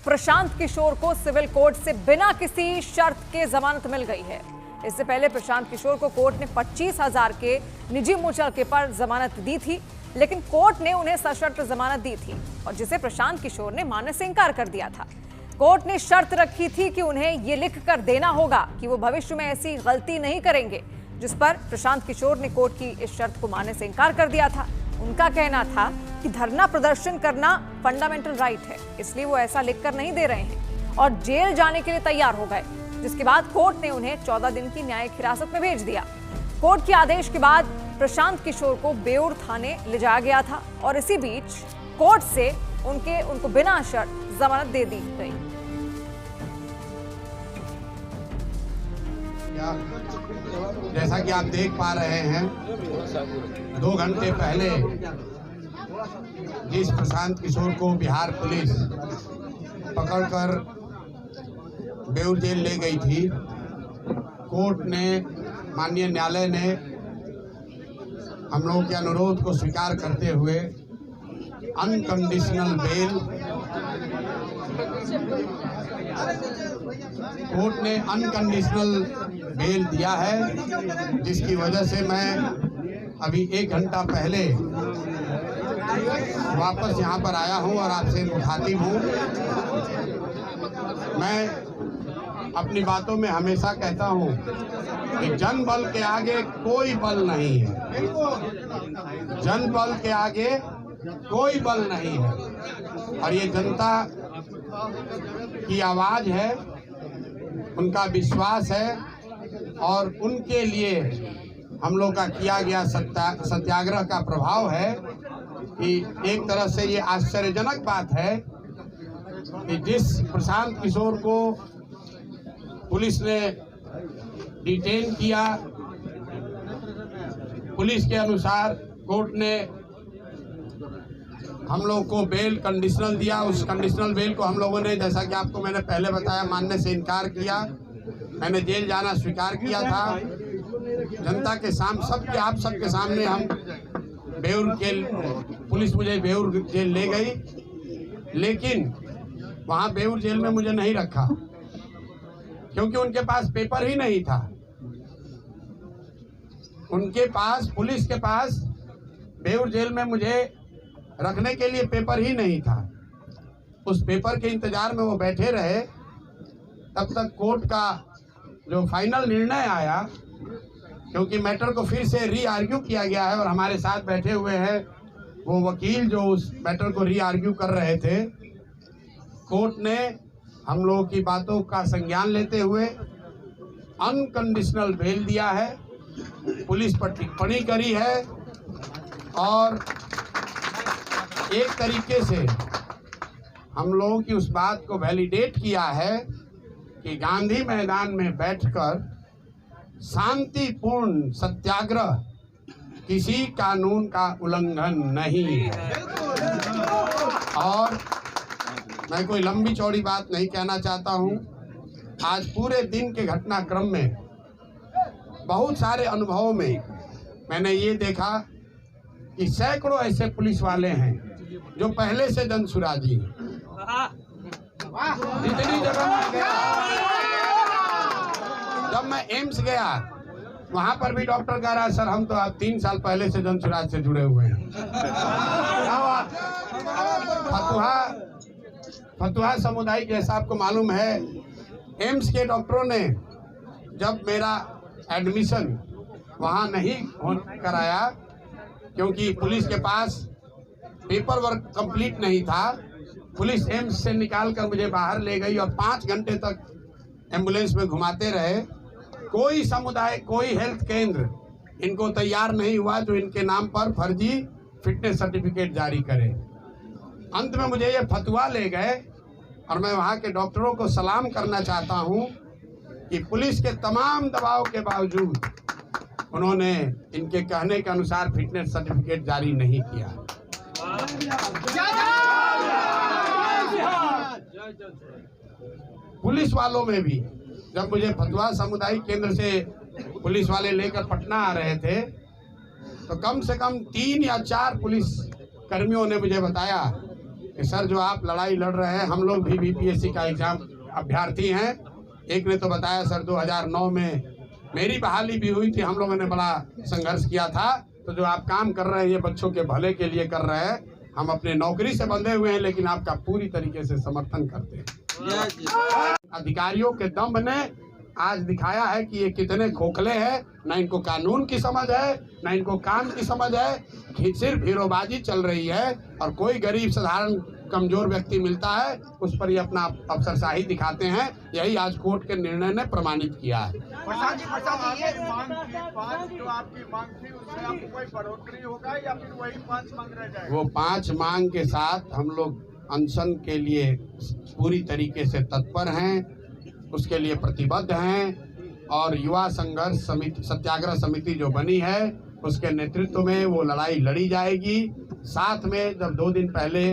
प्रशांत किशोर को civil court से बिना किसी शर्त के जमानत मिल गई है। इससे पहले प्रशांत किशोर को कोर्ट ने 25,000 के निजी मुचलके पर जमानत दी थी, लेकिन कोर्ट ने उन्हें सशर्त जमानत दी थी और जिसे प्रशांत किशोर ने मानने से इनकार कर दिया था। कोर्ट ने शर्त रखी थी कि उन्हें ये लिख कर देना होगा कि वो भविष्य में ऐसी गलती नहीं करेंगे, जिस पर प्रशांत किशोर ने कोर्ट की इस शर्त को मानने से इनकार कर दिया था। उनका कहना था कि धरना प्रदर्शन करना फंडामेंटल राइट है, इसलिए वो ऐसा लिखकर नहीं दे रहे हैं और जेल जाने के लिए तैयार हो गए, जिसके बाद कोर्ट ने उन्हें 14 दिन की न्यायिक हिरासत में भेज दिया। कोर्ट के आदेश के बाद प्रशांत किशोर को बेउर थाने ले जाया गया था और इसी बीच कोर्ट से उनको बिना शर्त जमानत दे दी गई। जैसा कि आप देख पा रहे हैं, 2 घंटे पहले जिस प्रशांत किशोर को बिहार पुलिस पकड़कर बेउर जेल ले गई थी, कोर्ट ने, माननीय न्यायालय ने हम लोगों के अनुरोध को स्वीकार करते हुए अनकंडीशनल बेल, कोर्ट ने अनकंडीशनल बेल दिया है, जिसकी वजह से मैं अभी 1 घंटा पहले वापस यहाँ पर आया हूँ और आपसे मुखातिब हूँ। मैं अपनी बातों में हमेशा कहता हूँ कि जन बल के आगे कोई बल नहीं है, जन बल के आगे कोई बल नहीं है और ये जनता की आवाज़ है, उनका विश्वास है और उनके लिए हम लोग का किया गया सत्याग्रह का प्रभाव है कि एक तरह से ये आश्चर्यजनक बात है कि जिस प्रशांत किशोर को पुलिस ने डिटेन किया, पुलिस के अनुसार कोर्ट ने हम लोग को बेल कंडीशनल दिया। उस कंडीशनल बेल को हम लोगों ने, जैसा कि आपको मैंने पहले बताया, मानने से इनकार किया। मैंने जेल जाना स्वीकार किया था। जनता के सामने, आप सबके सामने हम बेउर जेल, पुलिस मुझे बेउर जेल ले गई, लेकिन वहाँ बेउर जेल में मुझे नहीं रखा क्योंकि उनके पास पेपर ही नहीं था। उनके पास, पुलिस के पास बेउर जेल में मुझे रखने के लिए पेपर ही नहीं था। उस पेपर के इंतजार में वो बैठे रहे, तब तक कोर्ट का जो फाइनल निर्णय आया, क्योंकि मैटर को फिर से री आर्ग्यू किया गया है और हमारे साथ बैठे हुए हैं वो वकील जो उस मैटर को री आर्ग्यू कर रहे थे। कोर्ट ने हम लोगों की बातों का संज्ञान लेते हुए अनकंडीशनल बेल दिया है, पुलिस पर टिप्पणी करी है और एक तरीके से हम लोगों की उस बात को वैलिडेट किया है कि गांधी मैदान में बैठकर शांतिपूर्ण सत्याग्रह किसी कानून का उल्लंघन नहीं है। और मैं कोई लंबी चौड़ी बात नहीं कहना चाहता हूँ। आज पूरे दिन के घटनाक्रम में बहुत सारे अनुभवों में मैंने ये देखा कि सैकड़ों ऐसे पुलिस वाले हैं जो पहले से जनसुराजी हैं। जितनी जगह मैं गया, जब मैं एम्स गया, वहां पर भी डॉक्टर कह रहा, सर हम तो आप 3 साल पहले से जनसुराज से जुड़े हुए हैं। फतुहा समुदाय, जैसा आपको मालूम है, एम्स के डॉक्टरों ने जब मेरा एडमिशन वहां नहीं कराया क्योंकि पुलिस के पास पेपर वर्क कंप्लीट नहीं था, पुलिस एम्स से निकाल कर मुझे बाहर ले गई और 5 घंटे तक एम्बुलेंस में घुमाते रहे। कोई समुदाय, कोई हेल्थ केंद्र इनको तैयार नहीं हुआ जो इनके नाम पर फर्जी फिटनेस सर्टिफिकेट जारी करे। अंत में मुझे ये फतवा ले गए और मैं वहाँ के डॉक्टरों को सलाम करना चाहता हूँ कि पुलिस के तमाम दबाव के बावजूद उन्होंने इनके कहने के अनुसार फिटनेस सर्टिफिकेट जारी नहीं किया। पुलिस वालों में भी, जब मुझे फतुहा सामुदायिक केंद्र से पुलिस वाले लेकर पटना आ रहे थे, तो कम से कम 3 या 4 पुलिस कर्मियों ने मुझे बताया कि सर जो आप लड़ाई लड़ रहे हैं, हम लोग भी बीपीएससी का एग्जाम अभ्यर्थी हैं। एक ने तो बताया सर 2009 में मेरी बहाली भी हुई थी, हम लोगों ने बड़ा संघर्ष किया था। तो जो आप काम कर रहे हैं ये बच्चों के भले के लिए कर रहे हैं। हम अपने नौकरी से बंधे हुए हैं लेकिन आपका पूरी तरीके से समर्थन करते हैं। अधिकारियों के दम ने आज दिखाया है कि ये कितने खोखले हैं, ना इनको कानून की समझ है, ना इनको काम की समझ है। सिर्फ हीरोबाजी चल रही है और कोई गरीब साधारण कमजोर व्यक्ति मिलता है उस पर ये अपना अफसरशाही दिखाते हैं। यही आज कोर्ट के निर्णय ने प्रमाणित किया है। प्रशांत जी, ये पाँच जो आपकी मांग थी उसमें आपको कोई बढ़ोतरी होगा या फिर वही 5 मांग रह जाएगा? वो 5 मांग के साथ हम लोग अनशन के लिए पूरी तरीके से तत्पर हैं, उसके लिए प्रतिबद्ध हैं। और युवा संघर्ष समिति, सत्याग्रह समिति जो बनी है उसके नेतृत्व में वो लड़ाई लड़ी जाएगी। साथ में जब 2 दिन पहले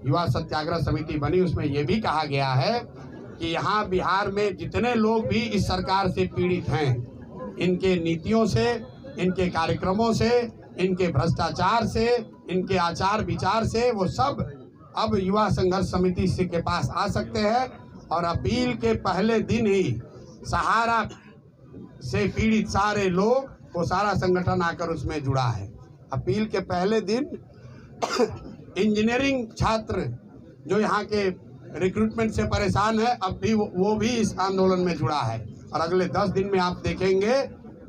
युवा सत्याग्रह समिति बनी उसमें ये भी कहा गया है कि यहाँ बिहार में जितने लोग भी इस सरकार से पीड़ित हैं, इनके नीतियों से, इनके कार्यक्रमों से, इनके भ्रष्टाचार से, इनके आचार विचार से, वो सब अब युवा संघर्ष समिति के पास आ सकते हैं। और अपील के पहले दिन ही सहारा से पीड़ित सारे लोग, वो सारा संगठन आकर उसमें जुड़ा है। अपील के पहले दिन इंजीनियरिंग छात्र जो यहाँ के रिक्रूटमेंट से परेशान है, अब भी वो भी इस आंदोलन में जुड़ा है। और अगले 10 दिन में आप देखेंगे,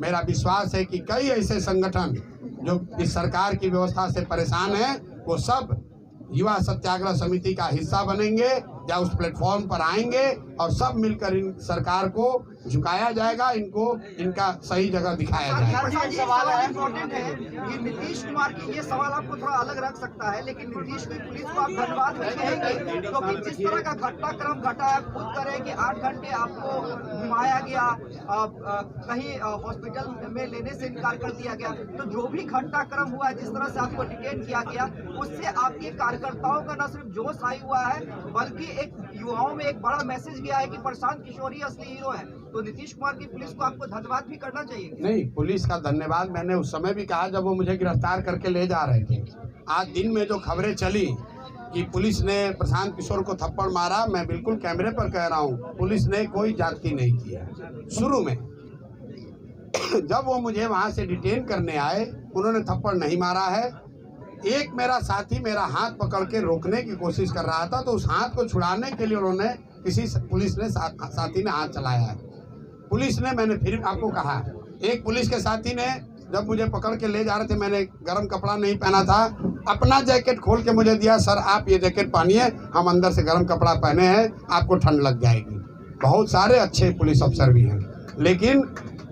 मेरा विश्वास है कि कई ऐसे संगठन जो इस सरकार की व्यवस्था से परेशान हैं, वो सब युवा सत्याग्रह समिति का हिस्सा बनेंगे या उस प्लेटफॉर्म पर आएंगे और सब मिलकर इन सरकार को झुकाया जाएगा, इनको इनका सही जगह दिखाया जाएगा। सवाल है इम्पोर्टेंट है कि नीतीश कुमार की ये सवाल आपको थोड़ा अलग रख सकता है, लेकिन नीतीश की पुलिस को आप धन्यवाद भी कहेंगे क्योंकि जिस तरह का घटनाक्रम घटा है, खुद करें कि 8 घंटे आपको घुमाया गया, कहीं हॉस्पिटल में लेने से इनकार कर दिया गया। तो जो भी घटनाक्रम हुआ है, जिस तरह से आपको डिटेन किया गया, उससे आपके कार्यकर्ताओं का न सिर्फ जोश आई हुआ है बल्कि एक युवाओं में एक बड़ा मैसेज गया है कि प्रशांत किशोर ही असली हीरो है। तो नीतीश कुमार की पुलिस को आपको धन्यवाद भी करना चाहिए। नहीं, पुलिस का धन्यवाद मैंने उस समय भी कहा जब वो मुझे गिरफ्तार करके ले जा रहे थे। आज दिन में जो खबरें चली कि पुलिस ने प्रशांत किशोर को थप्पड़ मारा, मैं बिल्कुल कैमरे पर कह रहा हूँ, पुलिस ने कोई जाति नहीं किया। शुरू में जब वो मुझे वहाँ से डिटेन करने आए, उन्होंने थप्पड़ नहीं मारा है। एक मेरा साथी मेरा हाथ पकड़ के रोकने की कोशिश कर रहा था, तो उस हाथ को छुड़ाने के लिए उन्होंने पुलिस ने साथी ने हाथ चलाया है। पुलिस ने, मैंने फिर आपको कहा, एक पुलिस के साथी ने जब मुझे पकड़ के ले जा रहे थे, मैंने गर्म कपड़ा नहीं पहना था, अपना जैकेट खोल के मुझे दिया, सर आप ये जैकेट पहनिए, हम अंदर से गर्म कपड़ा पहने हैं, आपको ठंड लग जाएगी। बहुत सारे अच्छे पुलिस अफसर भी हैं, लेकिन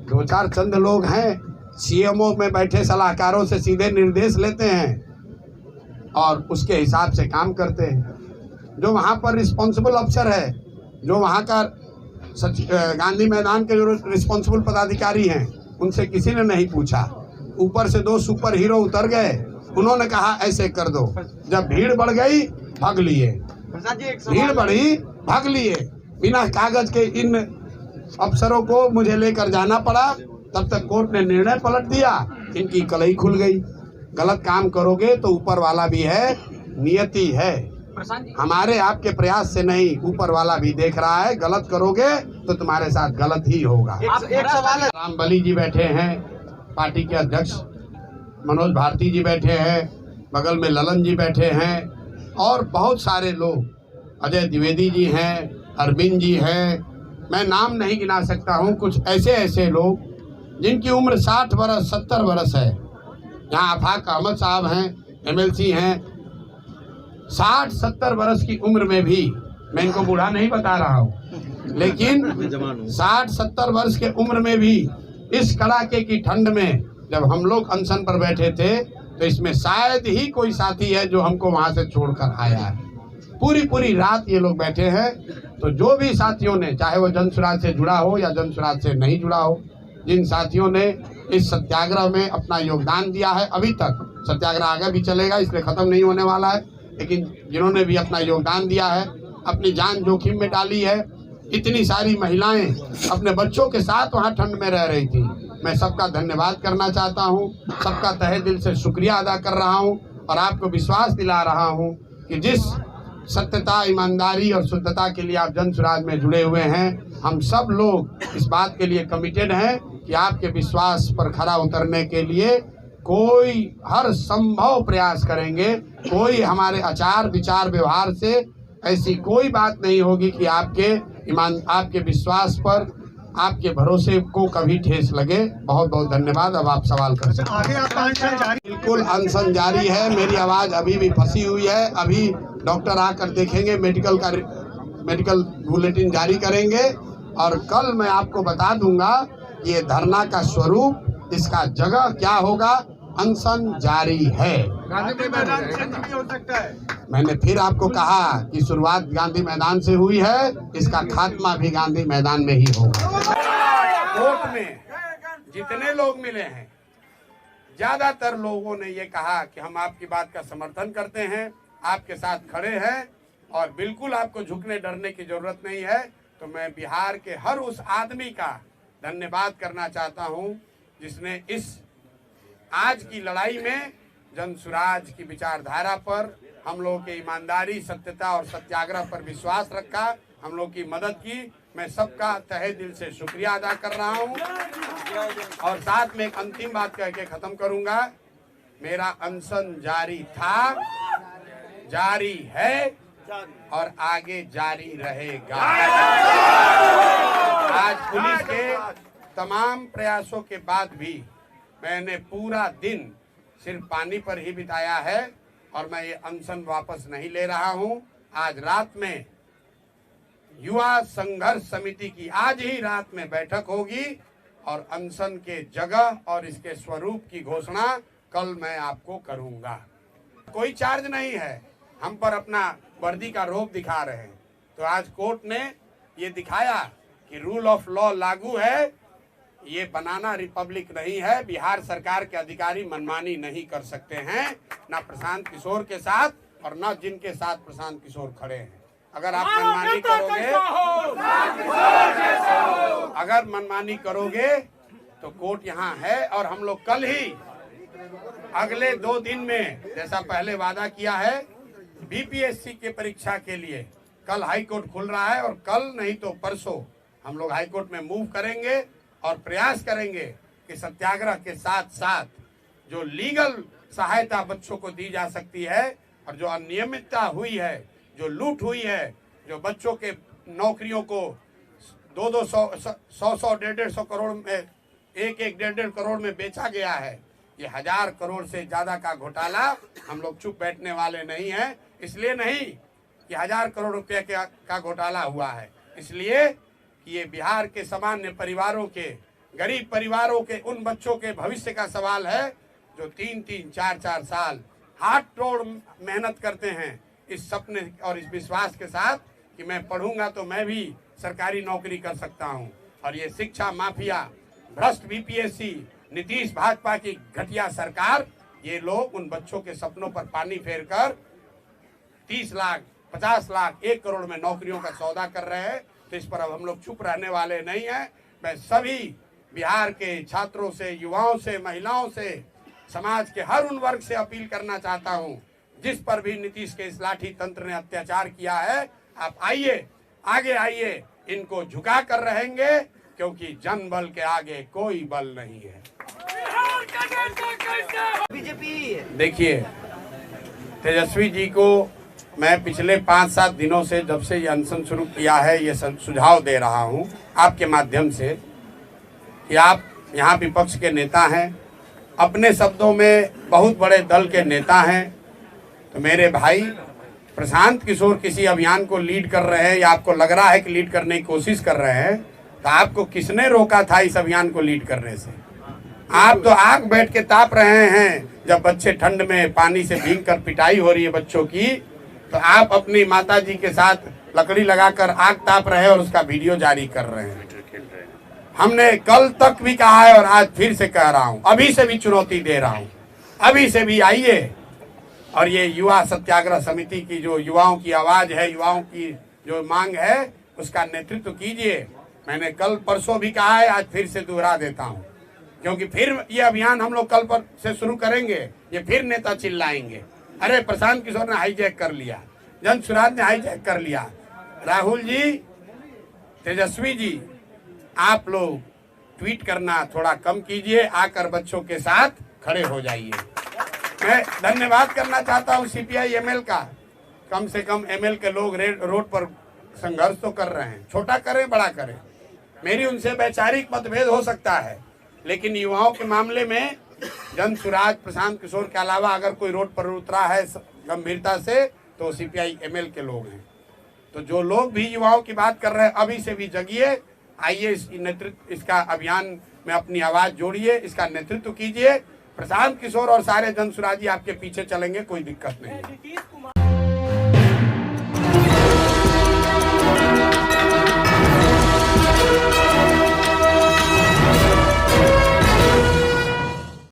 2-4 चंद लोग हैं, सीएमओ में बैठे सलाहकारों से सीधे निर्देश लेते हैं और उसके हिसाब से काम करते हैं। जो वहाँ पर रिस्पॉन्सिबल अफसर है, जो वहाँ का गांधी मैदान के जो रिस्पॉन्सिबल पदाधिकारी हैं, उनसे किसी ने नहीं पूछा। ऊपर से 2 सुपर हीरो उतर गए, उन्होंने कहा ऐसे कर दो। जब भीड़ बढ़ गई भाग लिए, भीड़ बढ़ी भाग लिए। बिना कागज के इन अफसरों को मुझे लेकर जाना पड़ा। तब तक कोर्ट ने निर्णय पलट दिया, इनकी कलई खुल गई। गलत काम करोगे तो ऊपर वाला भी है, नियति है, हमारे आपके प्रयास से नहीं, ऊपर वाला भी देख रहा है। गलत करोगे तो तुम्हारे साथ गलत ही होगा। एक सवाल है, रामबली जी बैठे हैं, पार्टी के अध्यक्ष मनोज भारती जी बैठे हैं, बगल में ललन जी बैठे हैं और बहुत सारे लोग, अजय द्विवेदी जी हैं, अरविंद जी हैं, मैं नाम नहीं गिना सकता हूँ। कुछ ऐसे लोग जिनकी उम्र 60 वर्ष 70 वर्ष है। यहाँ आफाक अहमद साहब हैं, MLC हैं। 60-70 वर्ष की उम्र में भी, मैं इनको बूढ़ा नहीं बता रहा हूँ, लेकिन 60-70 वर्ष के उम्र में भी इस कड़ाके की ठंड में जब हम लोग अनशन पर बैठे थे, तो इसमें शायद ही कोई साथी है जो हमको वहाँ से छोड़कर आया है। पूरी रात ये लोग बैठे हैं। तो जो भी साथियों ने, चाहे वो जन सुराज से जुड़ा हो या जन सुराज से नहीं जुड़ा हो, जिन साथियों ने इस सत्याग्रह में अपना योगदान दिया है, अभी तक सत्याग्रह आगे भी चलेगा, इसलिए ख़त्म नहीं होने वाला है, लेकिन जिन्होंने भी अपना योगदान दिया है, अपनी जान जोखिम में डाली है, इतनी सारी महिलाएं अपने बच्चों के साथ वहाँ ठंड में रह रही थी, मैं सबका धन्यवाद करना चाहता हूँ, सबका तहे दिल से शुक्रिया अदा कर रहा हूँ और आपको विश्वास दिला रहा हूँ कि जिस सत्यता, ईमानदारी और शुद्धता के लिए आप जन स्वराज में जुड़े हुए हैं। हम सब लोग इस बात के लिए कमिटेड हैं कि आपके विश्वास पर खरा उतरने के लिए कोई हर संभव प्रयास करेंगे। कोई हमारे आचार विचार व्यवहार से ऐसी कोई बात नहीं होगी कि आपके विश्वास पर, आपके भरोसे को कभी ठेस लगे। बहुत बहुत धन्यवाद। अब आप सवाल कर सकते हैं। आगे आपका अनशन जारी? बिल्कुल अनशन जारी है। मेरी आवाज़ अभी भी फंसी हुई है। अभी डॉक्टर आकर देखेंगे, मेडिकल बुलेटिन जारी करेंगे और कल मैं आपको बता दूंगा ये धरना का स्वरूप, इसका जगह क्या होगा। अनशन जारी है। गांधी मैदान से भी हो सकता है। मैंने फिर आपको कहा कि शुरुआत गांधी मैदान से हुई है, इसका खात्मा भी गांधी मैदान में ही होगा। कोर्ट में जितने लोग मिले हैं, ज्यादातर लोगों ने ये कहा कि हम आपकी बात का समर्थन करते हैं, आपके साथ खड़े हैं और बिल्कुल आपको झुकने डरने की जरूरत नहीं है। तो मैं बिहार के हर उस आदमी का धन्यवाद करना चाहता हूं जिसने इस आज की लड़ाई में जन स्वराज की विचारधारा पर, हम लोगों के ईमानदारी, सत्यता और सत्याग्रह पर विश्वास रखा, हम लोग की मदद की। मैं सबका तहे दिल से शुक्रिया अदा कर रहा हूं और साथ में एक अंतिम बात कह के खत्म करूंगा। मेरा अनशन जारी था, जारी है और आगे जारी रहेगा। आज पुलिस के तमाम प्रयासों के बाद भी मैंने पूरा दिन सिर्फ पानी पर ही बिताया है और मैं ये अनशन वापस नहीं ले रहा हूं। आज रात में युवा संघर्ष समिति की आज ही रात में बैठक होगी और अनशन के जगह और इसके स्वरूप की घोषणा कल मैं आपको करूंगा। कोई चार्ज नहीं है, हम पर अपना वर्दी का रौब दिखा रहे हैं। तो आज कोर्ट ने ये दिखाया कि रूल ऑफ लॉ लागू है, ये बनाना रिपब्लिक नहीं है। बिहार सरकार के अधिकारी मनमानी नहीं कर सकते हैं, ना प्रशांत किशोर के साथ और ना जिनके साथ प्रशांत किशोर खड़े हैं। अगर आप मनमानी करोगे तो कोर्ट यहाँ है और हम लोग कल ही अगले 2 दिन में, जैसा पहले वादा किया है, बीपीएससी के परीक्षा के लिए कल हाई कोर्ट खुल रहा है और कल नहीं तो परसों हम लोग हाई कोर्ट में मूव करेंगे और प्रयास करेंगे कि सत्याग्रह के साथ साथ जो लीगल सहायता बच्चों को दी जा सकती है और जो अनियमितता हुई है, जो लूट हुई है, जो बच्चों के नौकरियों को 100 150 करोड़ में 1.5 करोड़ में बेचा गया है, ये 1000 करोड़ से ज्यादा का घोटाला, हम लोग चुप बैठने वाले नहीं हैं। इसलिए नहीं कि 1000 करोड़ रुपए का घोटाला हुआ है, इसलिए कि ये बिहार के सामान्य परिवारों के, गरीब परिवारों के उन बच्चों के भविष्य का सवाल है जो 3-3, 4-4 साल हाथ तोड़ मेहनत करते हैं इस सपने और इस विश्वास के साथ कि मैं पढ़ूंगा तो मैं भी सरकारी नौकरी कर सकता हूं। और ये शिक्षा माफिया, भ्रष्ट बीपीएससी, नीतीश भाजपा की घटिया सरकार, ये लोग उन बच्चों के सपनों पर पानी फेरकर 30 लाख, 50 लाख, 1 करोड़ में नौकरियों का सौदा कर रहे हैं। तो इस पर अब हम लोग चुप रहने वाले नहीं हैं। मैं सभी बिहार के छात्रों से, युवाओं से, महिलाओं से, समाज के हर उन वर्ग से अपील करना चाहता हूं जिस पर भी नीतीश के इस लाठी तंत्र ने अत्याचार किया है, आप आइए, आगे आइए, इनको झुका कर रहेंगे क्योंकि जन बल के आगे कोई बल नहीं है। बीजेपी देखिए, तेजस्वी जी को मैं पिछले 5-7 दिनों से, जब से ये अनशन शुरू किया है, ये सुझाव दे रहा हूं आपके माध्यम से कि आप यहाँ विपक्ष के नेता हैं, अपने शब्दों में बहुत बड़े दल के नेता हैं। तो मेरे भाई, प्रशांत किशोर किसी अभियान को लीड कर रहे हैं या आपको लग रहा है कि लीड करने की कोशिश कर रहे हैं, तो आपको किसने रोका था इस अभियान को लीड करने से? आप तो आग बैठ के ताप रहे हैं। जब बच्चे ठंड में पानी से भीग कर पिटाई हो रही है बच्चों की, तो आप अपनी माता जी के साथ लकड़ी लगाकर आग ताप रहे हैं और उसका वीडियो जारी कर रहे हैं। हमने कल तक भी कहा है और आज फिर से कह रहा हूं, अभी से भी चुनौती दे रहा हूं, अभी से भी आइए और ये युवा सत्याग्रह समिति की जो युवाओं की आवाज है, युवाओं की जो मांग है, उसका नेतृत्व कीजिए। मैंने कल परसों भी कहा है, आज फिर से दोहरा देता हूं, क्योंकि फिर ये अभियान हम लोग कल पर से शुरू करेंगे, ये फिर नेता चिल्लाएंगे, अरे प्रशांत किशोर ने हाईजैक कर लिया, जन सुराज ने हाईजैक कर लिया। राहुल जी, तेजस्वी जी, आप लोग ट्वीट करना थोड़ा कम कीजिए, आकर बच्चों के साथ खड़े हो जाइए। मैं धन्यवाद करना चाहता हूं सीपीआई एमएल का। कम से कम एमएल के लोग रोड पर संघर्ष तो कर रहे हैं, छोटा करें बड़ा करें। मेरी उनसे वैचारिक मतभेद हो सकता है, लेकिन युवाओं के मामले में जन सुराज, प्रशांत किशोर के अलावा अगर कोई रोड पर उतरा है गंभीरता से तो सीपीआई एमएल के लोग हैं। तो जो लोग भी युवाओं की बात कर रहे हैं, अभी से भी जगिए, आइए इसका अभियान में अपनी आवाज जोड़िए, इसका नेतृत्व कीजिए। प्रशांत किशोर और सारे जन सुराजी आपके पीछे चलेंगे, कोई दिक्कत नहीं है।